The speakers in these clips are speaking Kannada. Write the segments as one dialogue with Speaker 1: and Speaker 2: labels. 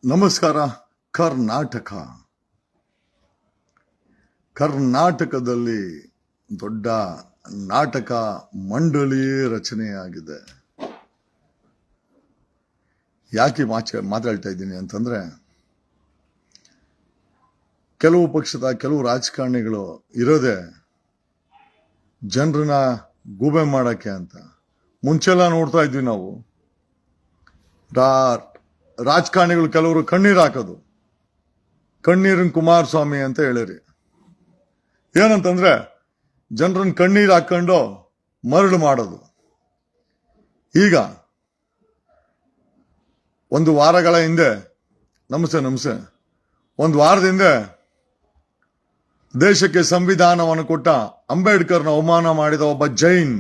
Speaker 1: ನಮಸ್ಕಾರ. ಕರ್ನಾಟಕದಲ್ಲಿ ದೊಡ್ಡ ನಾಟಕ ಮಂಡಳಿ ರಚನೆಯಾಗಿದೆ. ಯಾಕೆ ಮಾತಾಡ್ತಾ ಇದ್ದೀನಿ ಅಂತಂದ್ರೆ, ಕೆಲವು ಪಕ್ಷದ ಕೆಲವು ರಾಜಕಾರಣಿಗಳು ಇರೋದೇ ಜನರನ್ನ ಗೂಬೆ ಮಾಡಕ್ಕೆ ಅಂತ. ಮುಂಚೆಲ್ಲ ನೋಡ್ತಾ ಇದ್ವಿ ನಾವು, ರಾಜಕಾರಣಿಗಳು ಕೆಲವರು ಕಣ್ಣೀರು ಹಾಕೋದು, ಕಣ್ಣೀರಿನ ಕುಮಾರಸ್ವಾಮಿ ಅಂತ ಹೇಳಿರಿ. ಏನಂತಂದ್ರೆ ಜನರನ್ನ ಕಣ್ಣೀರು ಹಾಕೊಂಡು ಮರಳು ಮಾಡೋದು. ಈಗ ಒಂದು ವಾರಗಳ ಹಿಂದೆ, ನಮಸ್ತೆ ಒಂದು ವಾರದ ಹಿಂದೆ ದೇಶಕ್ಕೆ ಸಂವಿಧಾನವನ್ನು ಕೊಟ್ಟ ಅಂಬೇಡ್ಕರ್ನ ಅವಮಾನ ಮಾಡಿದ ಒಬ್ಬ ಜೈನ್,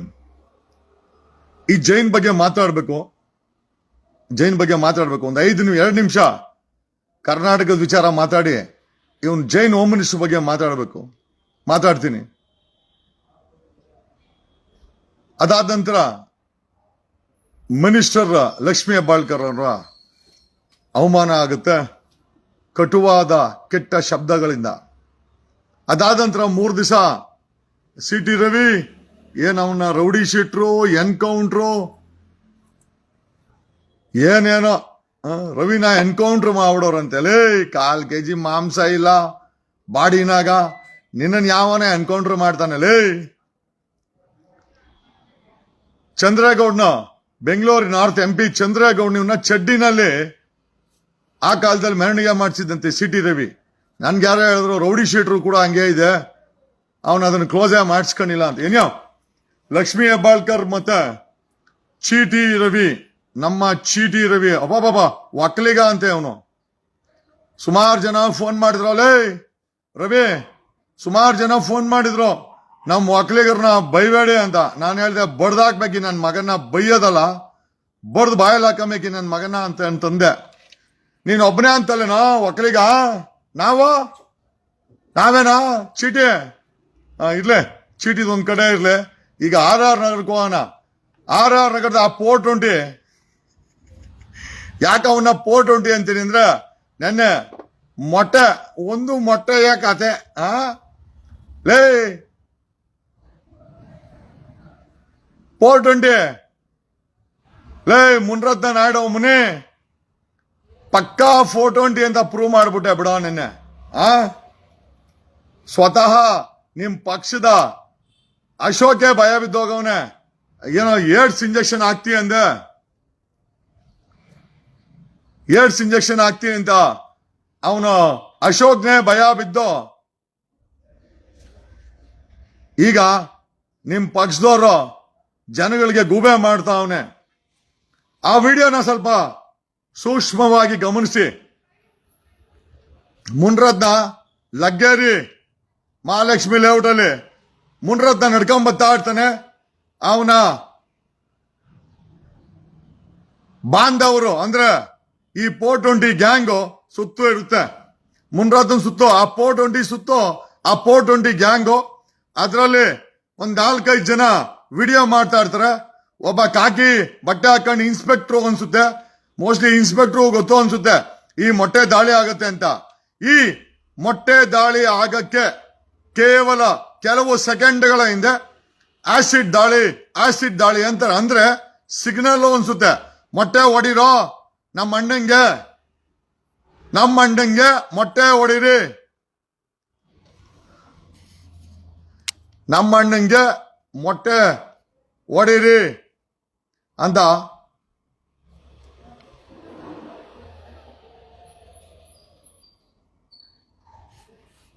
Speaker 1: ಈ ಜೈನ್ ಬಗ್ಗೆ ಮಾತಾಡಬೇಕು. ಒಂದು 2 ನಿಮಿಷ ಕರ್ನಾಟಕದ ವಿಚಾರ ಮಾತಾಡಿ, ಇವನ್ ಜೈನ್ ಹೋಮ್ ಮಿನಿಸ್ಟರ್ ಬಗ್ಗೆ ಮಾತಾಡ್ತೀನಿ. ಅದಾದ ನಂತರ ಮಿನಿಸ್ಟರ್ ಲಕ್ಷ್ಮೀ ಹೆಬ್ಬಾಳ್ಕರ್ ಅವರ ಅವಮಾನ ಆಗುತ್ತೆ ಕಟುವಾದ ಕೆಟ್ಟ ಶಬ್ದಗಳಿಂದ. ಅದಾದ ನಂತರ 3 ದಿವಸ CT ರವಿ ಅವನ್ನ ರೌಡಿ ಶೀಟ್ರು, ಎನ್ಕೌಂಟ್ರು, ಏನೇನೋ ರವಿನ ಎನ್ಕೌಂಟ್ರ್ ಮಾಡ್ಬಿಡೋರಂತೆ. 1/4 kg ಮಾಂಸ ಇಲ್ಲ ಬಾಡಿನಾಗ, ನಿನ್ನ ಯಾವನೇ ಎನ್ಕೌಂಟ್ರ್ ಮಾಡ್ತಾನೆ. ಚಂದ್ರೇಗೌಡನ ಬೆಂಗಳೂರು ನಾರ್ತ್ MP ಚಂದ್ರೇಗೌಡನ ಚಡ್ಡಿನಲ್ಲಿ ಆ ಕಾಲದಲ್ಲಿ ಮೆರವಣಿಗೆ ಮಾಡಿಸಿದಂತೆ CT ರವಿ. ನನ್ಗೆ ಯಾರೋ ಹೇಳಿದ್ರು ರೌಡಿ ಶೀಟ್ರು ಕೂಡ ಹಂಗೆ ಇದೆ, ಅವನು ಅದನ್ನು ಕ್ಲೋಸೇ ಮಾಡಿಸ್ಕೊಂಡಿಲ್ಲ ಅಂತ. ಏನೋ ಲಕ್ಷ್ಮೀ ಹೆಬ್ಬಾಳ್ಕರ್ ಮತ್ತೆ ಚೀಟಿ ರವಿ, ನಮ್ಮ ಚೀಟಿ ರವಿ ಅಬ್ಬಾಬಾಬಾ ಒಕ್ಕಲಿಗ ಅಂತೆ ಅವನು. ಸುಮಾರು ಜನ ಫೋನ್ ಮಾಡಿದ್ರು, ರವಿ ಸುಮಾರು ಜನ ಫೋನ್ ಮಾಡಿದ್ರು ನಮ್ಮ ಒಕ್ಕಲಿಗರನ್ನ ಬೈಬೇಡಿ ಅಂತ. ನಾನು ಹೇಳ್ದೆ, ಬಡ್ದಾಕ್ಬೇಕಿ ನನ್ನ ಮಗನ, ಬೈಯೋದಲ್ಲ ಬಡ್ದು ಬಾಯಲ್ಲಿ ಹಾಕಬೇಕಿ ನನ್ನ ಮಗನ ಅಂತಂದೆ. ನೀನ್ ಒಬ್ಬನೇ ಅಂತಲ್ಲೇನೋ ಒಕ್ಕಲಿಗ, ನಾವೇನಾ ಚೀಟಿ ಇರ್ಲೆ, ಚೀಟಿದ್ ಒಂದ್ ಕಡೆ ಇರ್ಲೆ. ಈಗ RR ನಗರಕ್ಕೆ ಹೋಗೋಣ. RR ನಗರದ ಆ 420, ಯಾಕೆ ಅವನ್ನ 420 ಅಂತೀನಿ ಅಂದ್ರೆ, ನೆನ್ನೆ ಒಂದು ಮೊಟ್ಟೆಯ ಕತೆ. ಲೇ 420 ಮುನ್ರತ್ನ ನಾಯ್ಡು ಮುನಿ ಪಕ್ಕಾ 420 ಅಂತ ಪ್ರೂವ್ ಮಾಡ್ಬಿಟ್ಟೆ ಬಿಡೋ ನಿನ್ನೆ. ಸ್ವತಃ ನಿಮ್ ಪಕ್ಷದ ಅಶೋಕೆ ಭಯ ಬಿದ್ದೋಗವನೆ. ಏನೋ ಏಡ್ಸ್ ಇಂಜೆಕ್ಷನ್ ಹಾಕ್ತಿ ಅಂದೆ, ಏಡ್ಸ್ ಇಂಜೆಕ್ಷನ್ ಹಾಕ್ತಿ ಅಂತ ಅವನು ಅಶೋಕ್ನೇ ಭಯ ಬಿದ್ದು ಈಗ ನಿಮ್ ಪಕ್ಷದವರು ಜನಗಳಿಗೆ ಗೂಬೆ ಮಾಡ್ತಾವನೆ. ಆ ವಿಡಿಯೋನ ಸ್ವಲ್ಪ ಸೂಕ್ಷ್ಮವಾಗಿ ಗಮನಿಸಿ. ಮುನ್ರತ್ನ ಲಗ್ಗೇರಿ ಮಹಾಲಕ್ಷ್ಮಿ ಲೇಔಟ್ ಅಲ್ಲಿ ಮುನ್ರತ್ನ ನಡ್ಕೊಂಡ್ ಇರ್ತಾನೆ. ಅವನ ಬಾಂಧವರು ಅಂದ್ರೆ ಈ 420 ಗ್ಯಾಂಗು ಸುತ್ತು ಇರುತ್ತೆ. ಮುನ್ರತ್ನ ಸುತ್ತು, ಆ 420 ಸುತ್ತು, ಆ 420 ಗ್ಯಾಂಗು. ಅದರಲ್ಲಿ 4-5 ಜನ ವಿಡಿಯೋ ಮಾಡ್ತಾ ಇರ್ತಾರೆ. ಒಬ್ಬ ಕಾಕಿ ಬಟ್ಟೆ ಹಾಕೊಂಡು ಇನ್ಸ್ಪೆಕ್ಟರ್ ಅನ್ಸುತ್ತೆ, ಮೋಸ್ಟ್ಲಿ ಇನ್ಸ್ಪೆಕ್ಟರ್ ಗೊತ್ತು ಅನ್ಸುತ್ತೆ ಈ ಮೊಟ್ಟೆ ದಾಳಿ ಆಗತ್ತೆ ಅಂತ. ಈ ಮೊಟ್ಟೆ ದಾಳಿ ಆಗಕ್ಕೆ ಕೇವಲ ಕೆಲವು ಸೆಕೆಂಡ್ಗಳ ಹಿಂದೆ ಆಸಿಡ್ ದಾಳಿ ಅಂತಾರೆ. ಅಂದ್ರೆ ಸಿಗ್ನಲ್ ಅನ್ಸುತ್ತೆ, ಮೊಟ್ಟೆ ಹೊಡಿರೋ ನಮ್ಮ ಅಣ್ಣಂಗೆ ಮೊಟ್ಟೆ ಹೊಡಿರಿ, ನಮ್ಮ ಅಣ್ಣಂಗೆ ಮೊಟ್ಟೆ ಹೊಡಿರಿ ಅಂತ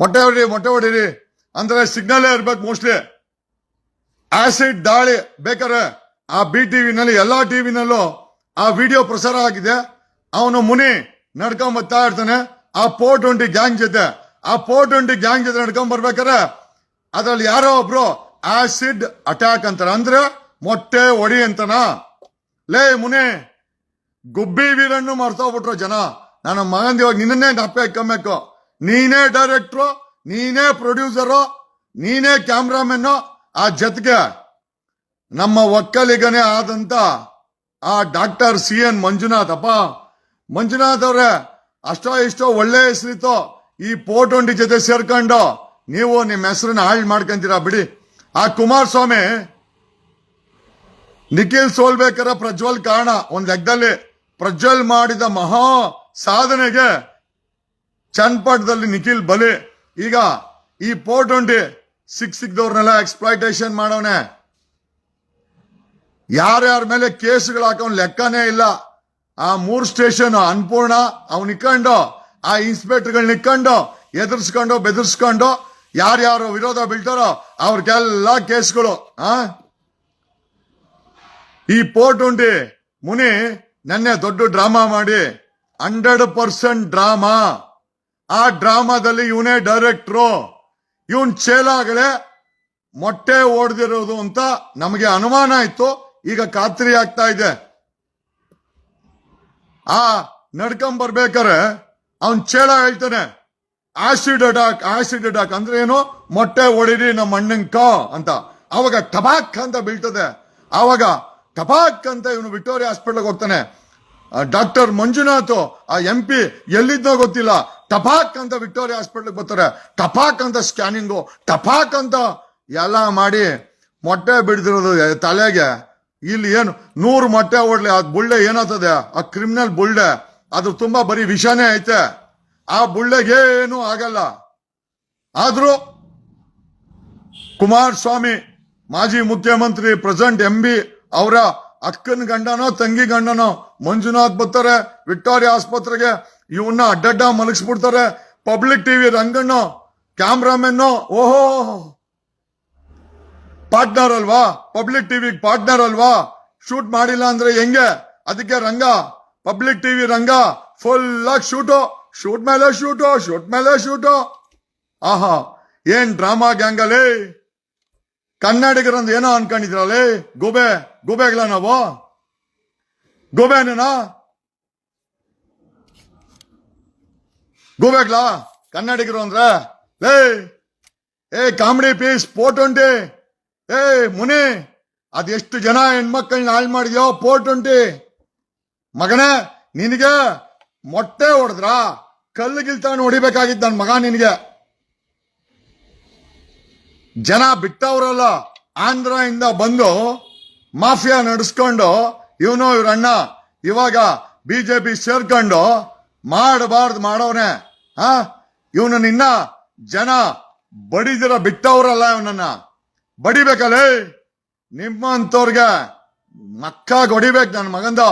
Speaker 1: ಮೊಟ್ಟೆ ಹೊಡಿರಿ ಅಂದ್ರೆ ಸಿಗ್ನಲ್ ಇರ್ಬೇಕು ಮೋಸ್ಟ್ಲಿ. ಆಸಿಡ್ ದಾಳಿ ಬೇಕಾರೆ ಆ BTV ನಲ್ಲಿ ಎಲ್ಲಾ ಟಿವಿನಲ್ಲೂ ಆ ವಿಡಿಯೋ ಪ್ರಸಾರ ಆಗಿದೆ. ಅವನು ಮುನಿ ನಡ್ಕೊಂಡ್ ಬರ್ತಾ ಇರ್ತಾನೆ ಆ 420 ಗ್ಯಾಂಗ್ ಜೊತೆ. ಆ 420 ಗ್ಯಾಂಗ್ ಜೊತೆ ನಡ್ಕೊಂಡ್ ಬರ್ಬೇಕಾರೆ ಅದ್ರಲ್ಲಿ ಯಾರೋ ಒಬ್ರು ಆಸಿಡ್ ಅಟ್ಯಾಕ್ ಅಂತಾರೆ, ಅಂದ್ರೆ ಮೊಟ್ಟೆ ಹೊಡಿ ಅಂತನಾ. ಮುನಿ ಗುಬ್ಬಿ ವೀರನ್ನು ಮರ್ತೋಗ್ಬಿಟ್ರು ಜನ. ನನ್ನ ಮಗಂದ ಇವಾಗ ನಿನ್ನೇ ನಪ್ಪೆ ಇಕ್ಕಬೇಕು. ನೀನೇ ಡೈರೆಕ್ಟ್ರು, ನೀನೇ ಪ್ರೊಡ್ಯೂಸರು, ನೀನೇ ಕ್ಯಾಮ್ರಾಮನ್ನು, ಆ ಜೊತೆಗೆ ನಮ್ಮ ಒಕ್ಕಲಿಗನೇ ಆದಂತ ಆ ಡಾಕ್ಟರ್ CN ಮಂಜುನಾಥ್. ಮಂಜುನಾಥ್ ಅವ್ರೆ, ಅಷ್ಟೋ ಇಷ್ಟೋ ಒಳ್ಳೆ ಹೆಸರಿತ್ತು. ಈ ಪೋಟೊಂಡಿ ಜೊತೆ ಸೇರ್ಕೊಂಡು ನೀವು ನಿಮ್ಮ ಹೆಸರನ್ನ ಹಾಳು ಮಾಡ್ಕೊಂತೀರಾ ಬಿಡಿ. ಆ ಕುಮಾರಸ್ವಾಮಿ ನಿಖಿಲ್ ಸೋಲ್ಬೇಕಾರ ಪ್ರಜ್ವಲ್ ಕಾರಣ. ಒಂದ್ ಲೆಕ್ಕದಲ್ಲಿ ಪ್ರಜ್ವಲ್ ಮಾಡಿದ ಮಹಾ ಸಾಧನೆಗೆ ಚನ್ನಪಟ್ಟಣದಲ್ಲಿ ನಿಖಿಲ್ ಬಲಿ. ಈಗ ಈ ಪೋಟೊಂಡಿ ಸಿಕ್ದವ್ರನ್ನೆಲ್ಲ ಎಕ್ಸ್ಪ್ಲಾಯ್ಟೇಷನ್ ಮಾಡವನೆ. ಯಾರ್ಯಾರ ಮೇಲೆ ಕೇಸುಗಳು ಹಾಕೋನ್ ಲೆಕ್ಕನೇ ಇಲ್ಲ. ಆ 3 ಸ್ಟೇಷನ್ ಅನ್ಪೂರ್ಣ ಅವ್ನು ನಿಕ್ಕೊಂಡು ಆ ಇನ್ಸ್ಪೆಕ್ಟರ್ಗಳು ನಿಕ್ಕೊಂಡು ಎದುರಿಸ್ಕೊಂಡು ಬೆದರ್ಸ್ಕೊಂಡು ಯಾರ್ಯಾರು ವಿರೋಧ ಬೀಳ್ತಾರೋ ಅವ್ರಿಗೆಲ್ಲ ಕೇಸ್ಗಳು. ಈ ಪೋಟೊಂಡಿ ಮುನಿ ನೆನ್ನೆ ದೊಡ್ಡ ಡ್ರಾಮಾ ಮಾಡಿ 100% ಡ್ರಾಮಾ. ಆ ಡ್ರಾಮಾದಲ್ಲಿ ಇವನೇ ಡೈರೆಕ್ಟ್ರು. ಇವನ್ ಚೇಲಾಗಳೇ ಮೊಟ್ಟೆ ಓಡ್ದಿರೋದು ಅಂತ ನಮಗೆ ಅನುಮಾನ ಇತ್ತು. ಈಗ ಖಾತ್ರಿ ಆಗ್ತಾ ಇದೆ. ಆ ನಡ್ಕೊಂಬರ್ಬೇಕಾರೆ ಅವನ್ ಚೇಳ ಹೇಳ್ತಾನೆ ಆಸಿಡ್ ಅಟ್ಯಾಕ್ ಅಂದ್ರೆ ಏನು, ಮೊಟ್ಟೆ ಹೊಡಿರಿ ನಮ್ಮ ಅಣ್ಣಂಕ ಅಂತ. ಅವಾಗ ಟಪಾಕ್ ಅಂತ ಬೀಳ್ತದೆ. ಆವಾಗ ಟಪಾಕ್ ಅಂತ ಇವನು ವಿಕ್ಟೋರಿಯಾ ಹಾಸ್ಪಿಟಲ್ಗೆ ಹೋಗ್ತಾನೆ. ಡಾಕ್ಟರ್ ಮಂಜುನಾಥ್ ಆ MP ಎಲ್ಲಿದ್ದೋ ಗೊತ್ತಿಲ್ಲ, ಟಪಾಕ್ ಅಂತ ವಿಕ್ಟೋರಿಯಾ ಹಾಸ್ಪಿಟಲ್ಗೆ ಬರ್ತಾರೆ. ಟಪಾಕ್ ಅಂತ ಸ್ಕ್ಯಾನಿಂಗು, ಟಪಾಕ್ ಅಂತ ಎಲ್ಲ ಮಾಡಿ ಮೊಟ್ಟೆ ಬಿಡ್ದಿರೋದು ತಲೆಗೆ. ಇಲ್ಲಿ ಏನು 100 ಮೊಟ್ಟೆ ಓಡ್ಲಿ, ಅದ್ ಬುಳ್ಳೆ ಏನಾಗ್ತದೆ, ಆ ಕ್ರಿಮಿನಲ್ ಬುಳ್ಳೆ ಅದು ತುಂಬಾ ಬರೀ ವಿಷಾನೇ ಐತೆ. ಆ ಬುಳ್ಳೆಗೇನು ಆಗಲ್ಲ. ಆದ್ರೂ ಕುಮಾರಸ್ವಾಮಿ ಮಾಜಿ ಮುಖ್ಯಮಂತ್ರಿ ಪ್ರೆಸಿಡೆಂಟ್ MB ಅವರ ಅಕ್ಕನ ಗಂಡನೋ ತಂಗಿ ಗಂಡನೋ ಮಂಜುನಾಥ್ ಬರ್ತಾರೆ ವಿಕ್ಟೋರಿಯಾ ಆಸ್ಪತ್ರೆಗೆ. ಇವನ್ನ ಅಡ್ಡಡ್ಡ ಮಲಗಿಸ್ಬಿಡ್ತಾರೆ. ಪಬ್ಲಿಕ್ ಟಿವಿ ರಂಗಣ್ಣು ಕ್ಯಾಮ್ರಾಮನ್, ಓಹೋ ಪಾರ್ಟ್ನರ್ ಅಲ್ವಾ, ಪಬ್ಲಿಕ್ ಟಿವಿ ಪಾರ್ಟ್ನರ್ ಅಲ್ವಾ, ಶೂಟ್ ಮಾಡಿಲ್ಲ ಅಂದ್ರೆ ಹೆಂಗೆ? ಅದಕ್ಕೆ ರಂಗ ಪಬ್ಲಿಕ್ ಟಿವಿ ರಂಗ ಫುಲ್ ಆಗಿ ಶೂಟ್ ಮೇಲೆ ಶೂಟು. ಆಹಾ, ಏನ್ ಡ್ರಾಮಾ ಗ್ಯಾಂಗ್ ಅಲ್ಲಿ. ಕನ್ನಡಿಗರಂದ್ ಏನೋ ಅನ್ಕೊಂಡಿದ್ರಲ್ಲಿ. ಗುಬೆಗಳ ನಾವು ಗುಬೆನೇನಾ? ಗುಬೆಗ್ಲಾ ಕನ್ನಡಿಗರು ಅಂದ್ರೆ? Comedy piece ಪೋಟೊಂಟಿ. ಮುನಿ, ಅದೆಷ್ಟು ಜನ ಹೆಣ್ಮಕ್ಳನ್ನ ಹಾಳು ಮಾಡಿದ್ಯೋ ಪೋಟೊಂಟಿ ಮಗನೇ. ನಿನಗೆ ಮೊಟ್ಟೆ ಹೊಡೆದ್ರ ಕಲ್ಲುಗಿಲ್ತಾನು ಹೊಡಿಬೇಕಾಗಿದ್ದ ನನ್ ಮಗ. ನಿನಗೆ ಜನ ಬಿಟ್ಟವ್ರಲ್ಲ. ಆಂಧ್ರ ಇಂದ ಬಂದು ಮಾಫಿಯಾ ನಡೆಸ್ಕೊಂಡು ಇವನು ಇವ್ರಣ್ಣ ಇವಾಗ BJP ಸೇರ್ಕೊಂಡು ಮಾಡಬಾರ್ದು ಮಾಡೋನೆ. ಇವನನ್ನ ಇನ್ನ ಜನ ಬಡಿದಿರ ಬಿಟ್ಟವ್ರಲ್ಲ. ಇವನನ್ನ ಬಡಿಬೇಕಲ್ಲ. ನಿಮ್ಮಂತವ್ರಿಗೆ ಮಕ್ಕಾಗಿ ಹೊಡಿಬೇಕು ನನ್ನ ಮಗಂದ.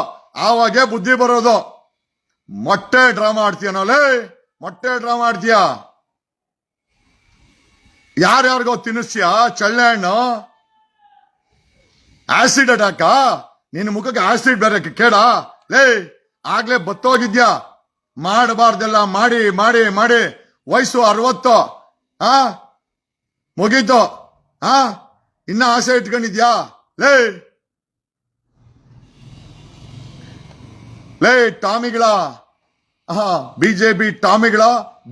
Speaker 1: ಆವಾಗೇ ಬುದ್ಧಿ ಬರೋದು. ಮೊಟ್ಟೆ ಡ್ರಾಮಾ ಆಡ್ತೀಯನೋಲೇ, ಮೊಟ್ಟೆ ಡ್ರಾಮಾ ಆಡ್ತೀಯ. ಯಾರ್ಯಾರಿಗೋ ತಿನ್ನಿಸ್ತೀಯ ಚಳ್ಳೆ ಹಣ್ಣು. ಆಸಿಡ್ ಅಟ್ಯಾಕ, ನಿನ್ನ ಮುಖಕ್ಕೆ ಆಸಿಡ್ ಬೇರೆ ಕೇಳ. ಆಗ್ಲೇ ಬತ್ತೋಗಿದ್ಯಾ. ಮಾಡಬಾರ್ದೆಲ್ಲ ಮಾಡಿ ಮಾಡಿ ಮಾಡಿ ವಯಸ್ಸು 60 ಮುಗೀತು. ಇನ್ನ ಆಸೆ ಇಟ್ಕೊಂಡಿದ್ಯಾ? ಟಾಮಿಗಳ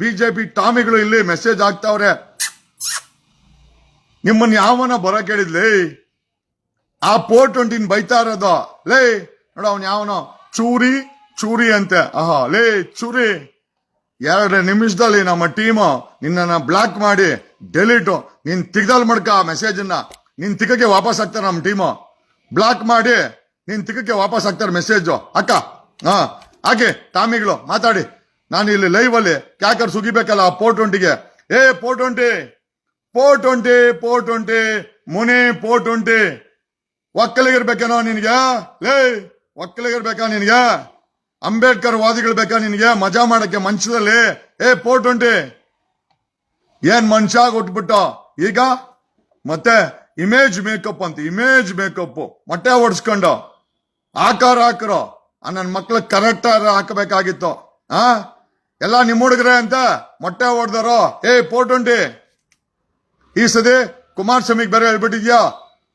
Speaker 1: ಬಿಜೆಪಿ ಟಾಮಿಗಳು ಇಲ್ಲಿ ಮೆಸೇಜ್ ಆಗ್ತಾವ್ರೆ. ನಿಮ್ಮನ್ನ ಯಾವನ ಬರ ಕೇಳಿದ್ಲಿ? ಆ ಪೋಟೊಂಟಿನ್ ಬೈತಾ ಇರೋದು. ನೋಡ ಅವನ್ ಯಾವನೋ ಚೂರಿ ಅಂತೆ. ಚೂರಿ, 2 ನಿಮಿಷದಲ್ಲಿ ನಮ್ಮ ಟೀಮು ನಿನ್ನ ಬ್ಲಾಕ್ ಮಾಡಿ ಡೆಲೀಟು ನೀನ್ ತಿಗ್ದಲ್ ಮಾಡ್ಕ ಮೆಸೇಜ್ ಅನ್ನ. ನಿನ್ ತಿಕ್ಕಕ್ಕೆ ವಾಪಸ್ ಹಾಕ್ತಾರೆ ನಮ್ಮ ಟೀಮು. ಬ್ಲಾಕ್ ಮಾಡಿ ನಿನ್ ತಿಕ್ಕಕ್ಕೆ ವಾಪಸ್ ಹಾಕ್ತಾರೆ ಮೆಸೇಜ್. ಅಕ್ಕ ಹಾಗೆ ಟಾಮಿಗಳು ಮಾತಾಡಿ. ನಾನು ಇಲ್ಲಿ ಲೈವ್ ಅಲ್ಲಿ ಕ್ಯಾಕರ್ ಸುಗಿಬೇಕಲ್ಲ ಆ ಪೋಟೊಂಟಿಗೆ. ಪೋಟೊಂಟಿ ಮುನಿ ಪೋಟೊಂಟಿ ಒಕ್ಕಲಿಗಿರ್ಬೇಕೇನೋ ನಿನ್ಗೆ? ಒಕ್ಕಲಿಗಿರ್ಬೇಕಾ ನಿನ್ಗೆ? ಅಂಬೇಡ್ಕರ್ ವಾದಿಗಳು ಬೇಕಾ ನಿನ್ಗೆ ಮಜಾ ಮಾಡಕ್ಕೆ ಮಂಚದಲ್ಲಿ? ಪೋಟೊಂಟಿ ಏನ್ ಮನುಷ್ಯ ಕೊಟ್ಬಿಟ್ಟ. ಈಗ ಮತ್ತೆ ಇಮೇಜ್ ಮೇಕಪ್ ಅಂತ, ಇಮೇಜ್ ಮೇಕಪ್ ಮೊಟ್ಟೆ ಹೊಡ್ಸ್ಕೊಂಡು ಆಕಾರ ಹಾಕರೋ. ನನ್ನ ಮಕ್ಳ ಕರೆಕ್ಟ್ ಹಾಕಬೇಕಾಗಿತ್ತು. ಎಲ್ಲ ನಿಮ್ಮ ಹುಡುಗ್ರೆ ಅಂತ ಮೊಟ್ಟೆ ಹೊಡ್ದಾರೋ. ಪೋಟೊಂಟಿ ಈ ಸತಿ ಕುಮಾರಸ್ವಾಮಿಗೆ ಬೇರೆ ಹೇಳ್ಬಿಟ್ಟಿದ್ಯಾ,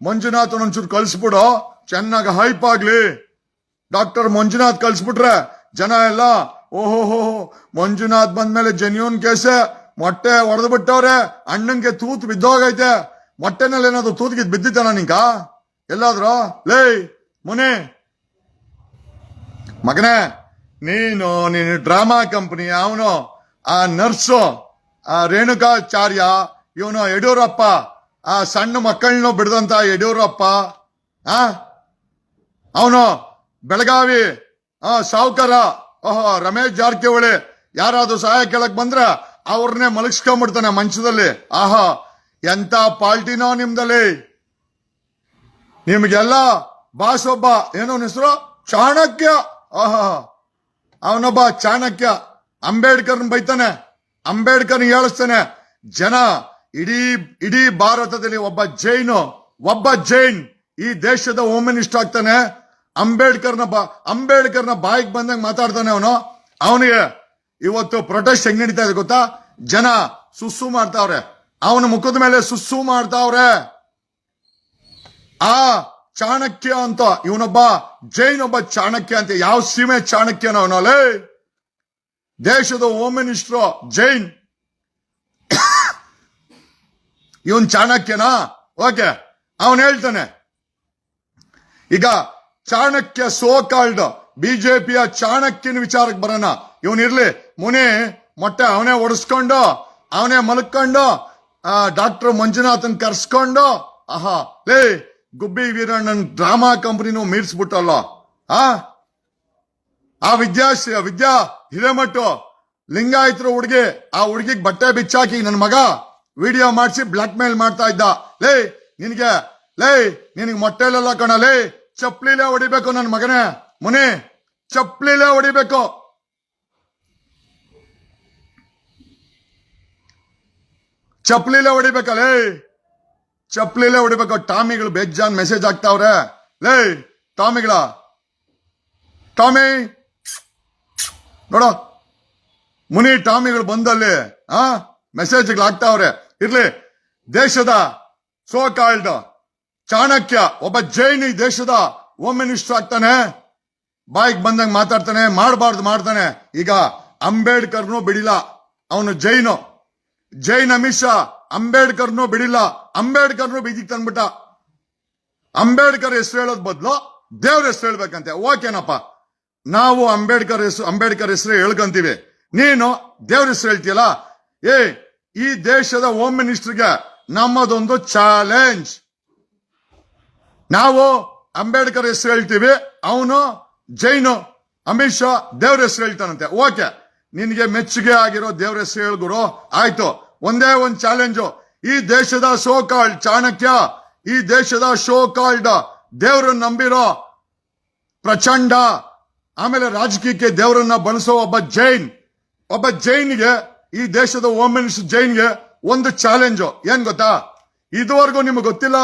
Speaker 1: ಮಂಜುನಾಥ್ ಒಂಚೂರು ಕಳ್ಸ್ಬಿಡು, ಚೆನ್ನಾಗಿ ಹೈಪ್ ಆಗ್ಲಿ. ಡಾಕ್ಟರ್ ಮಂಜುನಾಥ್ ಕಳ್ಸ್ಬಿಟ್ರೆ ಜನ ಎಲ್ಲ ಓಹೋ ಮಂಜುನಾಥ್ ಬಂದ್ಮೇಲೆ ಜೆನ್ಯೂನ್ ಕೇಸೆ, ಮೊಟ್ಟೆ ಹೊಡೆದು ಬಿಟ್ಟವ್ರೆ, ಅಣ್ಣಂಗೆ ತೂತ್ ಬಿದ್ದೋಗೈತೆ. ಮೊಟ್ಟೆನಲ್ಲಿ ಏನಾದ್ರು ತೂತ್ಗಿದ್ ಬಿದ್ದಿದ್ದಾನ ನಿಂಕ ಎಲ್ಲಾದ್ರು? ಮುನಿ ಮಗನೇ, ನೀನು ಡ್ರಾಮಾ ಕಂಪನಿ, ಅವನು ಆ ನರ್ಸು, ಆ ರೇಣುಕಾಚಾರ್ಯ, ಇವನು ಯಡಿಯೂರಪ್ಪ, ಆ ಸಣ್ಣ ಮಕ್ಕಳನ್ನು ಬಿಡದಂತ ಯಡಿಯೂರಪ್ಪ, ಅವನು ಬೆಳಗಾವಿ ಸಾವುಕಾರ, ರಮೇಶ್ ಜಾರಕಿಹೊಳಿ, ಯಾರಾದ್ರೂ ಸಹಾಯ ಕೇಳಕ್ ಬಂದ್ರ ಅವ್ರನ್ನೇ ಮಲಗಿಸ್ಕೊಂಡ್ಬಿಡ್ತಾನೆ ಮಂಚದಲ್ಲಿ. ಎಂತ ಪಾಲ್ಟಿನೋ ನಿಮ್ದಲ್ಲಿ. ನಿಮ್ಗೆಲ್ಲ ಬಾಸ್ ಒಬ್ಬ, ಏನೋ ಹೆಸರು, ಚಾಣಕ್ಯ. ಅವನೊಬ್ಬ ಚಾಣಕ್ಯ, ಅಂಬೇಡ್ಕರ್ನ ಬೈತಾನೆ, ಅಂಬೇಡ್ಕರ್ ಹೇಳಿಸ್ತಾನೆ. ಜನ ಇಡೀ ಭಾರತದಲ್ಲಿ ಒಬ್ಬ ಜೈನ್ ಈ ದೇಶದ ಹೋಮ್ ಮಿನಿಸ್ಟರ್ ಆಗ್ತಾನೆ. ಅಂಬೇಡ್ಕರ್ನ ಬಾಯಿಗೆ ಬಂದಂಗೆ ಮಾತಾಡ್ತಾನೆ ಅವನಿಗೆ ಇವತ್ತು ಪ್ರೊಟೆಸ್ಟ್ ಹೆಂಗ್ ನಡೀತಾ ಇದೆ ಗೊತ್ತಾ? ಜನ ಸುಸ್ಸು ಮಾಡ್ತಾವ್ರೆ, ಅವನ ಮುಖದ ಮೇಲೆ ಸುಸ್ಸು ಮಾಡ್ತಾವ್ರೆ. ಆ ಚಾಣಕ್ಯ ಅಂತ ಇವನೊಬ್ಬ ಜೈನ್, ಒಬ್ಬ ಚಾಣಕ್ಯ ಅಂತ. ಯಾವ ಸೀಮೆ ಚಾಣಕ್ಯನ ಅವನಲ್ಲೇ? ದೇಶದ ಹೋಮ್ ಮಿನಿಸ್ಟ್ರು ಜೈನ್, ಇವನ್ ಚಾಣಕ್ಯನಾ? ಓಕೆ, ಅವನ್ ಹೇಳ್ತಾನೆ. ಈಗ ಚಾಣಕ್ಯ ಸೋಕಾಲ್ಡ್ ಬಿಜೆಪಿಯ ಚಾಣಕ್ಯನ ವಿಚಾರಕ್ಕೆ ಬರೋಣ. ಇವನಿರ್ಲಿ, ಮೊಟ್ಟೆ ಅವನೇ ಒಡಿಸ್ಕೊಂಡು, ಅವನೇ ಮಲ್ಕೊಂಡು, ಡಾಕ್ಟರ್ ಮಂಜುನಾಥನ್ ಕರ್ಸ್ಕೊಂಡು, ಲೇ ಗುಬ್ಬಿ ವೀರಣ್ಣನ್ ಡ್ರಾಮಾ ಕಂಪನಿನೂ ಮೀರ್ಸ್ಬಿಟ್ಟಲ್ಲ. ಆ ವಿದ್ಯಾ ಹಿರೇಮಠು ಲಿಂಗಾಯತರು ಹುಡುಗಿ, ಆ ಹುಡುಗಿಗೆ ಬಟ್ಟೆ ಬಿಚ್ಚಾಕಿ ನನ್ನ ಮಗ ವಿಡಿಯೋ ಮಾಡಿಸಿ ಬ್ಲಾಕ್ ಮೇಲ್ ಮಾಡ್ತಾ ಇದ್ದ. ನಿನಗೆ ಮೊಟ್ಟೆಲೆಲ್ಲ ಕಣಲೇ, ಚಪ್ಲಿಲೇ ಹೊಡಿಬೇಕು ನನ್ನ ಮಗನೇ, ಚಪ್ಲಿಲೇ ಹೊಡಿಬೇಕು. ಚಪ್ಲಿಲೇ ಹೊಡಿಬೇಕಲ್ಲೇ, ಚಪ್ಲಿಲೇ ಹೊಡಿಬೇಕು. ಟಾಮಿಗಳು ಬೇಜಾನ್ ಮೆಸೇಜ್ ಆಗ್ತಾವ್ರೆ. ಲೇ ಟಾಮಿ ನೋಡೋ, ಟಾಮಿಗಳು ಬಂದಲ್ಲಿ ಮೆಸೇಜ್ಗಳು ಆಗ್ತಾವ್ರೆ. ಇರ್ಲಿ, ದೇಶದ ಸೋಕಾಲ್ಡ್ ಚಾಣಕ್ಯ ಒಬ್ಬ ಜೈನ್ ಈ ದೇಶದ ಹೋಮ್ ಮಿನಿಸ್ಟರ್ ಆಗ್ತಾನೆ. ಬಾಯಿಗೆ ಬಂದಂಗೆ ಮಾತಾಡ್ತಾನೆ, ಮಾಡಬಾರ್ದು ಮಾಡ್ತಾನೆ. ಈಗ ಅಂಬೇಡ್ಕರ್ನು ಬಿಡಿಲ್ಲ, ಅವನು ಜೈನ್ ಅಮಿತ್ ಶಾ ಅಂಬೇಡ್ಕರ್ನು ಬಿಡಿಲ್ಲ, ಅಂಬೇಡ್ಕರ್ನು ಬೀದಿಗೆ ತಂದ್ಬಿಟ್ಟ. ಅಂಬೇಡ್ಕರ್ ಹೆಸರು ಹೇಳೋದ್ ಬದಲು ದೇವ್ರ ಹೆಸರು ಹೇಳ್ಬೇಕಂತೆ. ಓಕೆನಪ್ಪ, ನಾವು ಅಂಬೇಡ್ಕರ್ ಹೆಸರು ಹೇಳ್ಕಂತೀವಿ, ನೀನು ದೇವ್ರ ಹೆಸರು ಹೇಳ್ತೀಯಲ್ಲ. ಈ ದೇಶದ ಹೋಮ್ ಮಿನಿಸ್ಟರ್ಗೆ ನಮ್ಮದೊಂದು ಚಾಲೆಂಜ್. ನಾವು ಅಂಬೇಡ್ಕರ್ ಹೆಸರು ಹೇಳ್ತೀವಿ, ಅವನು ಜೈನು ಅಮಿತ್ ಶಾ ದೇವ್ರ ಹೆಸರು ಹೇಳ್ತಾನಂತೆ. ಓಕೆ, ನಿನ್ಗೆ ಮೆಚ್ಚುಗೆ ಆಗಿರೋ ದೇವ್ರ ಹೆಸರು ಹೇಳ್ಗುರು, ಆಯ್ತು. ಒಂದೇ ಒಂದು ಚಾಲೆಂಜು, ಈ ದೇಶದ ಸೋಕಾಲ್ಡ್ ಚಾಣಕ್ಯ, ಈ ದೇಶದ ಸೋಕಾಲ್ಡ್ ದೇವ್ರನ್ನ ನಂಬಿರೋ ಪ್ರಚಂಡ, ಆಮೇಲೆ ರಾಜಕೀಯಕ್ಕೆ ದೇವರನ್ನ ಬಳಸೋ ಒಬ್ಬ ಜೈನ್ಗೆ, ಈ ದೇಶದ ಹೋಮ್ ಮಿನಿಸ್ಟರ್ ಜೈನ್ಗೆ ಒಂದು ಚಾಲೆಂಜು. ಏನ್ ಗೊತ್ತಾ? ಇದುವರೆಗೂ ನಿಮ್ಗೆ ಗೊತ್ತಿಲ್ಲ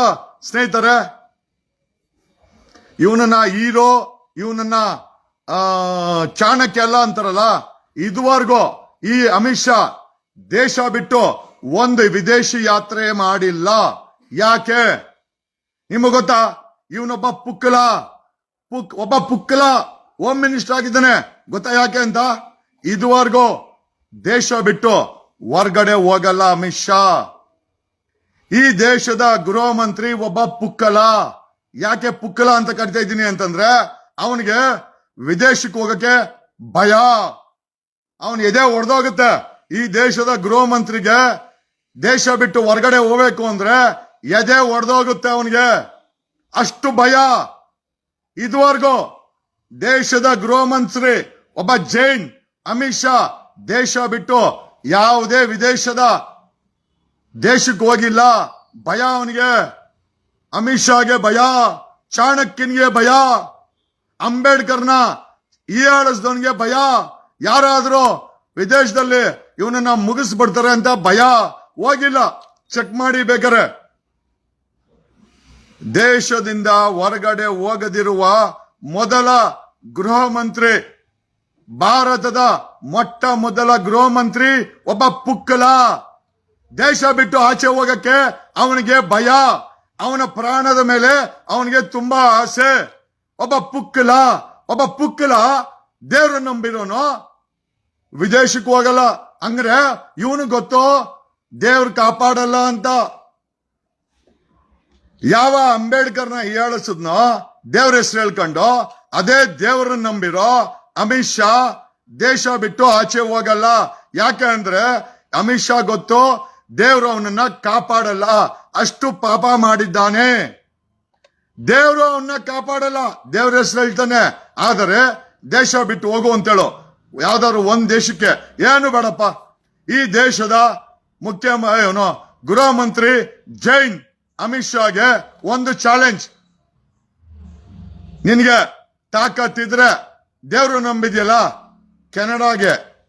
Speaker 1: ಸ್ನೇಹಿತರೆ, ಇವನನ್ನ ಹೀರೋ, ಇವನನ್ನ ಚಾಣಕ್ಯ ಎಲ್ಲ ಅಂತಾರಲ್ಲ, ಇದುವರೆಗೂ ಈ ಅಮಿತ್ ಶಾ ದೇಶ ಬಿಟ್ಟು ಒಂದು ವಿದೇಶಿ ಯಾತ್ರೆ ಮಾಡಿಲ್ಲ. ಯಾಕೆ ನಿಮಗೆ ಗೊತ್ತಾ? ಇವನೊಬ್ಬ ಪುಕ್ಕಲ ಹೋಮ್ ಮಿನಿಸ್ಟರ್ ಆಗಿದ್ದಾನೆ. ಗೊತ್ತಾ ಯಾಕೆ ಅಂತ? ಇದುವರೆಗೂ ದೇಶ ಬಿಟ್ಟು ಹೊರಗಡೆ ಹೋಗಲ್ಲ ಅಮಿತ್ ಶಾ. ಈ ದೇಶದ ಗೃಹ ಮಂತ್ರಿ ಒಬ್ಬ ಪುಕ್ಕಲ. ಯಾಕೆ ಪುಕ್ಕಲ ಅಂತ ಕರಿತಾ ಇದ್ದೀನಿ ಅಂತಂದ್ರೆ, ಅವನಿಗೆ ವಿದೇಶಕ್ಕೆ ಹೋಗಕ್ಕೆ ಭಯ, ಅವನ್ ಎದೆ ಒಡೆದೋಗುತ್ತೆ. ಈ ದೇಶದ ಗೃಹ ಮಂತ್ರಿಗೆ ದೇಶ ಬಿಟ್ಟು ಹೊರಗಡೆ ಹೋಗ್ಬೇಕು ಅಂದ್ರೆ ಎದೆ ಒಡೆದೋಗುತ್ತೆ ಅವನಿಗೆ, ಅಷ್ಟು ಭಯ. ಇದುವರೆಗೂ ದೇಶದ ಗೃಹ ಮಂತ್ರಿ ಒಬ್ಬ ಜೈನ್ ಅಮಿತ್ ಶಾ ದೇಶ ಬಿಟ್ಟು ಯಾವುದೇ ವಿದೇಶದ ದೇಶಕ್ಕೆ ಹೋಗಿಲ್ಲ. ಭಯ ಅವನಿಗೆ, ಅಮಿತ್ ಶಾಗೆ ಭಯ, ಚಾಣಕ್ಯನ್ಗೆ ಭಯ, ಅಂಬೇಡ್ಕರ್ನ ಹೀಯಾಳಿಸಿದವನಿಗೆ ಭಯ. ಯಾರಾದ್ರೂ ವಿದೇಶದಲ್ಲಿ ಇವನನ್ನ ಮುಗಿಸ್ಬಿಡ್ತಾರೆ ಅಂತ ಭಯ. ಹೋಗಿಲ್ಲ, ಚೆಕ್ ಮಾಡಿ ಬೇಕಾರೆ. ದೇಶದಿಂದ ಹೊರಗಡೆ ಹೋಗದಿರುವ ಮೊದಲ ಗೃಹ ಮಂತ್ರಿ, ಭಾರತದ ಮೊಟ್ಟ ಮೊದಲ ಗೃಹ ಮಂತ್ರಿ ಒಬ್ಬ ಪುಕ್ಕಲ. ದೇಶ ಬಿಟ್ಟು ಆಚೆ ಹೋಗಕ್ಕೆ ಅವನಿಗೆ ಭಯ, ಅವನ ಪ್ರಾಣದ ಮೇಲೆ ಅವನಿಗೆ ತುಂಬಾ ಆಸೆ. ಒಬ್ಬ ಪುಕ್ಕಲ ದೇವ್ರನ್ನ ನಂಬಿರೋನು ವಿದೇಶಕ್ಕೆ ಹೋಗಲ್ಲ. ಅಂದ್ರೆ ಇವನು ಗೊತ್ತೋ ದೇವ್ರು ಕಾಪಾಡಲ್ಲ ಅಂತ. ಯಾವ ಅಂಬೇಡ್ಕರ್ನ ಹೀಯಾಳಿಸಿದ್ನೋ ದೇವ್ರ ಹೆಸರು ಹೇಳ್ಕೊಂಡು, ಅದೇ ದೇವ್ರನ್ನ ನಂಬಿರೋ ಅಮಿತ್ ಶಾ ದೇಶ ಬಿಟ್ಟು ಆಚೆ ಹೋಗಲ್ಲ. ಯಾಕೆ ಅಂದ್ರೆ ಅಮಿತ್ ಶಾ ಗೊತ್ತು ದೇವ್ರು ಅವನನ್ನ ಕಾಪಾಡಲ್ಲ, ಅಷ್ಟು ಪಾಪ ಮಾಡಿದ್ದಾನೆ. ದೇವ್ರು ಅವನ್ನ ಕಾಪಾಡಲ್ಲ, ದೇವ್ರ ಹೆಸರು ಹೇಳ್ತಾನೆ. ಆದರೆ ದೇಶ ಬಿಟ್ಟು ಹೋಗು ಅಂತೇಳು, ಯಾವ್ದಾದ್ರು ಒಂದ್ ದೇಶಕ್ಕೆ. ಏನು ಬೇಡಪ್ಪ, ಈ ದೇಶದ ಗೃಹ ಮಂತ್ರಿ ಜೈನ್ ಅಮಿತ್ ಶಾಗೆ ಒಂದು ಚಾಲೆಂಜ್. ನಿನ್ಗೆ ತಾಕತ್ತಿದ್ರೆ ದೇವ್ರು ನಂಬಿದ್ಯಲ್ಲ,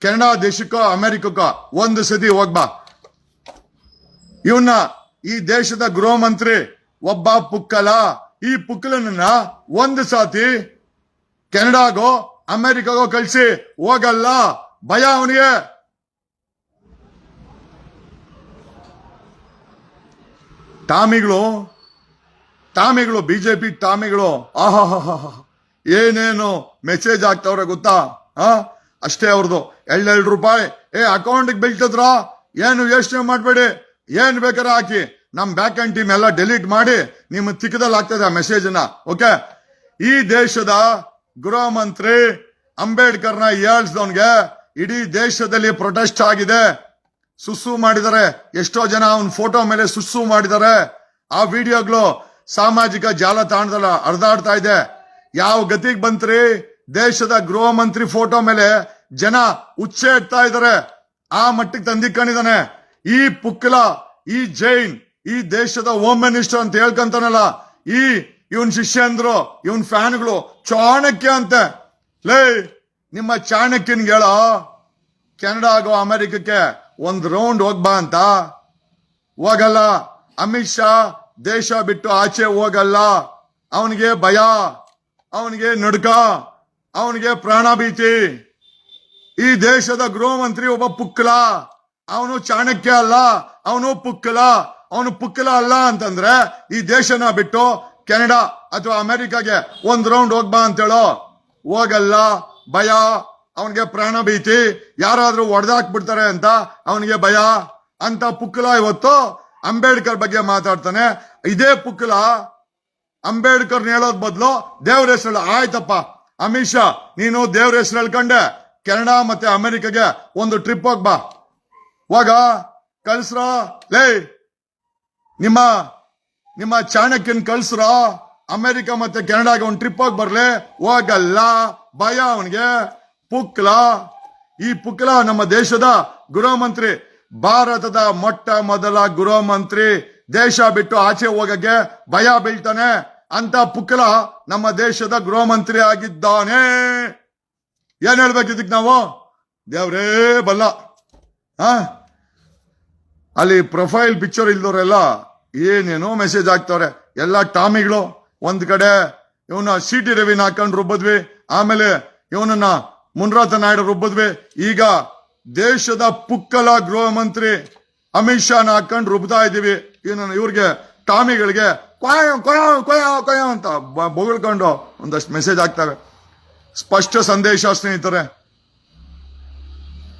Speaker 1: ಕೆನಡಾ ದೇಶಕ್ಕೋ ಅಮೆರಿಕಕ್ಕೋ ಒಂದು ಸತಿ ಹೋಗ್ಬಾ. ಇವನ್ನ ಈ ದೇಶದ ಗೃಹ ಮಂತ್ರಿ ಒಬ್ಬ ಪುಕ್ಕಲ. ಈ ಪುಕ್ಕಲನ್ನ ಒಂದು ಸಾತಿ ಕೆನಡಾಗೋ ಅಮೆರಿಕಾಗೋ ಕಳಿಸಿ ಹೋಗಲ್ಲ, ಭಯ ಅವನಿಗೆ. ಟಾಮಿಗಳು ಬಿಜೆಪಿ ಟಾಮಿಗಳು ಏನೇನು ಮೆಸೇಜ್ ಆಗ್ತಾವ್ರೆ ಗೊತ್ತಾ? ಅಷ್ಟೇ ಅವ್ರದ್ದು. 2 ರೂಪಾಯಿ ಅಕೌಂಟ್ ಬೀಳ್ತದ್ರ, ಏನು ಯೋಚನೆ ಮಾಡ್ಬೇಡಿ, ಏನ್ ಬೇಕಾರ ಹಾಕಿ, ನಮ್ ಬ್ಯಾಕ್ ಅಂಡ್ ಟೀಮ್ ಎಲ್ಲ ಡಿಲೀಟ್ ಮಾಡಿ ನಿಮ್ಮ ತಿಕ್ಕದಲ್ಲಿ ಆಗ್ತದೆ ಆ ಮೆಸೇಜ್ ನ. ಓಕೆ, ಈ ದೇಶದ ಗೃಹ ಮಂತ್ರಿ ಅಂಬೇಡ್ಕರ್ನ ಏಳ್ಸ್ದವನ್ಗೆ ಇಡೀ ದೇಶದಲ್ಲಿ ಪ್ರೊಟೆಸ್ಟ್ ಆಗಿದೆ. ಸುಸ್ಸು ಮಾಡಿದ್ದಾರೆ, ಎಷ್ಟೋ ಜನ ಅವನ್ ಫೋಟೋ ಮೇಲೆ ಸುಸ್ಸು ಮಾಡಿದ್ದಾರೆ. ಆ ವಿಡಿಯೋಗಳು ಸಾಮಾಜಿಕ ಜಾಲತಾಣದಲ್ಲಿ ಹರಿದಾಡ್ತಾ ಇದೆ. ಯಾವ ಗತಿಗೆ ಬಂತ್ರಿ? ದೇಶದ ಗೃಹ ಮಂತ್ರಿ ಫೋಟೋ ಮೇಲೆ ಜನ ಉಚ್ಚೆ ಇಡ್ತಾ ಇದ್ದಾರೆ, ಆ ಮಟ್ಟಿಗೆ ತಂದಿಕೊಂಡಿದ್ದಾನೆ. ಈ ಪುಕ್ಕಲ, ಈ ಜೈನ್, ಈ ದೇಶದ ಹೋಮ್ ಮಿನಿಸ್ಟರ್ ಅಂತ ಹೇಳ್ಕಂತಾನಲ್ಲ, ಇವನ್ ಶಿಷ್ಯಂದ್ರು, ಇವನ್ ಫ್ಯಾನ್ಗಳು ಚಾಣಕ್ಯ ಅಂತೆ. ಲೇ, ನಿಮ್ಮ ಚಾಣಕ್ಯನ್ಗೆ ಹೇಳೋ ಕೆನಡಾಗೋ ಅಮೆರಿಕಕ್ಕೆ ಒಂದ್ ರೌಂಡ್ ಹೋಗ್ಬಾ ಅಂತ. ಹೋಗಲ್ಲ. ಅಮಿತ್ ಶಾ ದೇಶ ಬಿಟ್ಟು ಆಚೆ ಹೋಗಲ್ಲ. ಅವನಿಗೆ ಭಯ, ಅವನಿಗೆ ನಡುಕ, ಅವನಿಗೆ ಪ್ರಾಣ ಭೀತಿ. ಈ ದೇಶದ ಗೃಹ ಮಂತ್ರಿ ಒಬ್ಬ ಪುಕ್ಕಲ, ಅವನು ಚಾಣಕ್ಯ ಅಲ್ಲ, ಅವನು ಪುಕ್ಕಲ. ಅವನು ಪುಕ್ಕಲ ಅಲ್ಲ ಅಂತಂದ್ರೆ ಈ ದೇಶನ ಬಿಟ್ಟು ಕೆನಡಾ ಅಥವಾ ಅಮೆರಿಕಾಗೆ ಒಂದ್ ರೌಂಡ್ ಹೋಗ್ಬಾ ಅಂತೇಳೋ. ಹೋಗಲ್ಲ, ಭಯ, ಅವನಿಗೆ ಪ್ರಾಣ ಭೀತಿ, ಯಾರಾದ್ರೂ ಹೊಡೆದಾಕ್ಬಿಡ್ತಾರೆ ಅಂತ ಅವನಿಗೆ ಭಯ. ಅಂತ ಪುಕ್ಕಲ ಇವತ್ತು ಅಂಬೇಡ್ಕರ್ ಬಗ್ಗೆ ಮಾತಾಡ್ತಾನೆ. ಇದೇ ಪುಕ್ಕಲ ಅಂಬೇಡ್ಕರ್ ಹೇಳೋದ್ ಬದಲು ದೇವ್ರ ಹೆಸರು. ಆಯ್ತಪ್ಪ ಅಮಿತ್ ಶಾ, ನೀನು ದೇವ್ರ ಹೆಸರು ಹೇಳ್ಕೊಂಡೆ ಕೆನಡಾ ಮತ್ತೆ ಅಮೆರಿಕಾಗೆ ಒಂದು ಟ್ರಿಪ್ ಹೋಗ್ಬಾ. ಹೋಗ, ಕಳ್ಸ್ರ. ಲೇ, ನಿಮ್ಮ ಚಾಣಕ್ಯನ್ ಕಳ್ಸ್ರ, ಅಮೆರಿಕ ಮತ್ತೆ ಕೆನಡಾಗೆ ಒಂದು ಟ್ರಿಪ್ ಹೋಗಿ ಬರ್ಲಿ. ಹೋಗಲ್ಲ, ಭಯ ಅವನಿಗೆ, ಪುಕ್ಲ. ಈ ಪುಕ್ಲ ನಮ್ಮ ದೇಶದ ಗೃಹ ಮಂತ್ರಿ, ಭಾರತದ ಮೊಟ್ಟ ಮೊದಲ ಗೃಹ ಮಂತ್ರಿ. ದೇಶ ಬಿಟ್ಟು ಆಚೆ ಹೋಗಕ್ಕೆ ಭಯ ಬೀಳ್ತಾನೆ ಅಂತ ಪುಕ್ಲ ನಮ್ಮ ದೇಶದ ಗೃಹ ಮಂತ್ರಿ ಆಗಿದ್ದಾನೆ. ಏನ್ ಹೇಳ್ಬೇಕಿದ್ದಕ್ ನಾವು? ದೇವ್ರೇ ಬಲ್ಲ. ಅಲ್ಲಿ ಪ್ರೊಫೈಲ್ ಪಿಕ್ಚರ್ ಇಲ್ದವ್ರೆಲ್ಲ ಏನೇನೋ ಮೆಸೇಜ್ ಆಗ್ತವ್ರೆ. ಎಲ್ಲ ಟಾಮಿಗಳು. ಒಂದ್ ಕಡೆ ಇವನ CT ರವಿನ ಹಾಕೊಂಡು ರುಬ್ಬದ್ವಿ, ಆಮೇಲೆ ಇವನನ್ನ ಮುನ್ರಾತ ನಾಯ್ಡು ರುಬ್ಬದ್ವಿ. ಈಗ ದೇಶದ ಪುಕ್ಕಲ ಗೃಹ ಮಂತ್ರಿ ಅಮಿತ್ ಶಾನ ಹಾಕೊಂಡು ರುಬ್ತಾ ಇದೀವಿ. ಇವ್ರಿಗೆ ಟಾಮಿಗಳಿಗೆ ಕೊಯ ಕೊಯ ಕೊಯ ಕೊಯ ಅಂತ ಬೊಗಳ್ಕೊಂಡು ಒಂದಷ್ಟು ಮೆಸೇಜ್ ಆಗ್ತವೆ. ಸ್ಪಷ್ಟ ಸಂದೇಶ ಸ್ನೇಹಿತರೆ,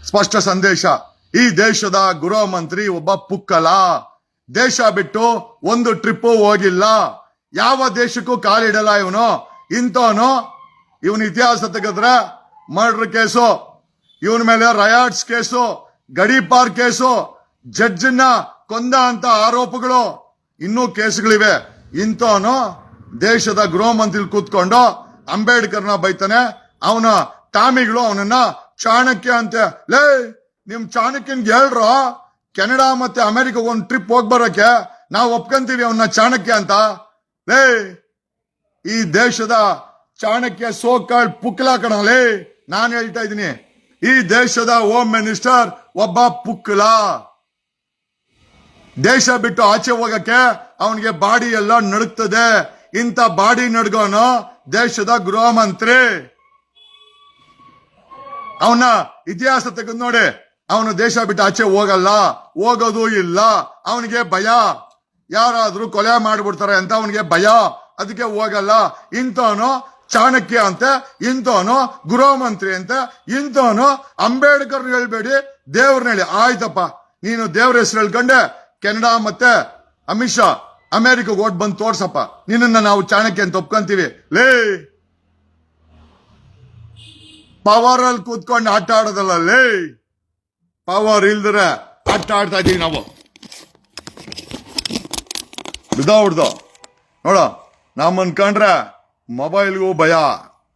Speaker 1: ಸ್ಪಷ್ಟ ಸಂದೇಶ. ಈ ದೇಶದ ಗೃಹ ಮಂತ್ರಿ ಒಬ್ಬ ಪುಕ್ಕಲ. ದೇಶ ಬಿಟ್ಟು ಒಂದು ಟ್ರಿಪ್ ಹೋಗಿಲ್ಲ, ಯಾವ ದೇಶಕ್ಕೂ ಕಾಲಿಡಲ್ಲ ಇವನು. ಇಂಥವನು, ಇವನ್ ಇತಿಹಾಸ ತೆಗೆದ್ರೆ ಮರ್ಡರ್ ಕೇಸು, ಇವನ ಮೇಲೆ ರಯಾಟ್ಸ್ ಕೇಸು, ಗಡೀಪಾರ್ ಕೇಸು, ಜಡ್ಜನ್ನ ಕೊಂದ ಅಂತ ಆರೋಪಗಳು, ಇನ್ನೂ ಕೇಸುಗಳಿವೆ. ಇಂಥವನು ದೇಶದ ಗೃಹ ಮಂತ್ರಿ ಕೂತ್ಕೊಂಡು ಅಂಬೇಡ್ಕರ್ನ ಬೈತಾನೆ. ಅವನ ಟಾಮಿಗಳು ಅವನನ್ನ ಚಾಣಕ್ಯ ಅಂತ. ಲೇ, ನಿಮ್ ಚಾಣಕ್ಯನ್ಗೆ ಹೇಳ್ರ ಕೆನಡಾ ಮತ್ತೆ ಅಮೆರಿಕ ಒಂದು ಟ್ರಿಪ್ ಹೋಗ್ ಬರಕ್ಕೆ ನಾವು ಒಪ್ಕೊಂತೀವಿ ಅವನ್ನ ಚಾಣಕ್ಯ ಅಂತ. ಲೇ, ಈ ದೇಶದ ಚಾಣಕ್ಯ ಸೋಕಾಳ್ ಪುಕ್ಲ ಕಣಲೇ. ನಾನು ಹೇಳ್ತಾ ಇದ್ದೀನಿ, ಈ ದೇಶದ ಹೋಮ್ ಮಿನಿಸ್ಟರ್ ಒಬ್ಬ ಪುಕ್ಲ. ದೇಶ ಬಿಟ್ಟು ಆಚೆ ಹೋಗಕ್ಕೆ ಅವನಿಗೆ ಬಾಡಿ ಎಲ್ಲ ನಡುಗ್ತದೆ. ಇಂಥ ಬಾಡಿ ನಡ್ಗೋನು ದೇಶದ ಗೃಹ ಮಂತ್ರಿ. ಅವನ ಇತಿಹಾಸ ತೆಗೆದು ನೋಡಿ, ಅವನು ದೇಶ ಬಿಟ್ಟು ಆಚೆ ಹೋಗಲ್ಲ, ಹೋಗೋದು ಇಲ್ಲ. ಅವನಿಗೆ ಭಯ, ಯಾರಾದ್ರೂ ಕೊಲೆ ಮಾಡ್ಬಿಡ್ತಾರೆ ಅಂತ ಅವನಿಗೆ ಭಯ, ಅದಕ್ಕೆ ಹೋಗಲ್ಲ. ಇಂಥವನು ಚಾಣಕ್ಯ ಅಂತೆ, ಇಂಥವನು ಗೃಹ ಮಂತ್ರಿ ಅಂತೆ, ಇಂಥವನು ಅಂಬೇಡ್ಕರ್ ಹೇಳ್ಬೇಡಿ, ದೇವ್ರನ್ನ ಹೇಳಿ. ಆಯ್ತಪ್ಪ, ನೀನು ದೇವ್ರ ಹೆಸರು ಹೇಳ್ಕೊಂಡೆ ಕೆನಡಾ ಮತ್ತೆ ಅಮಿತ್ ಶಾ ಅಮೆರಿಕಾಗ ಓಟ್ ಬಂದು ತೋರ್ಸಪ್ಪ, ನಿನ್ನ ನಾವು ಚಾಣಕ್ಯ ಅಂತ ಒಪ್ಕೊಂತೀವಿ. ಲೇ, ಪವರ್ ಅಲ್ಲಿ ಕೂತ್ಕೊಂಡು ಆಟ ಆಡೋದಲ್ಲ ಲೇ, ಪವರ್ ಇಲ್ದ್ರೆ ಆಟ ಆಡ್ತಾ ಇದೀವಿ ನಾವು. ಬಿಡ್ದ ನೋಡ, ನಾವ್ ಅನ್ಕೊಂಡ್ರೆ ಮೊಬೈಲ್ಗೂ ಭಯ.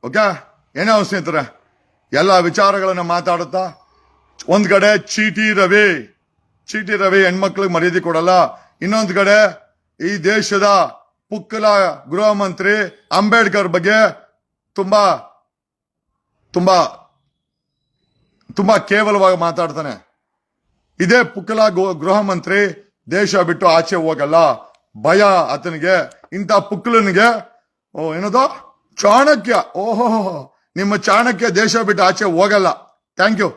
Speaker 1: ಓಕೆ, ಏನೋ ಸ್ನೇಹಿತರೆ, ಎಲ್ಲ ವಿಚಾರಗಳನ್ನ ಮಾತಾಡುತ್ತಾ ಒಂದ್ ಕಡೆ ಚೀಟಿ ರವಿ ಹೆಣ್ಮಕ್ಳಿಗೆ ಮರ್ಯಾದೆ ಕೊಡಲ್ಲ, ಇನ್ನೊಂದ್ ಕಡೆ ಈ ದೇಶದ ಪುಕ್ಕಲ ಗೃಹ ಮಂತ್ರಿ ಅಂಬೇಡ್ಕರ್ ಬಗ್ಗೆ ತುಂಬಾ ತುಂಬಾ ತುಂಬಾ ಕೇವಲವಾಗಿ ಮಾತಾಡ್ತಾನೆ. ಇದೇ ಪುಕ್ಕಲ ಗೃಹ ಮಂತ್ರಿ ದೇಶ ಬಿಟ್ಟು ಆಚೆ ಹೋಗಲ್ಲ, ಭಯ ಆತನಿಗೆ. ಇಂಥ ಪುಕ್ಕಲನಿಗೆ ಏನದು ಚಾಣಕ್ಯ, ಓಹೋ ನಿಮ್ಮ ಚಾಣಕ್ಯ ದೇಶ ಬಿಟ್ಟು ಆಚೆ ಹೋಗಲ್ಲ. Thank you.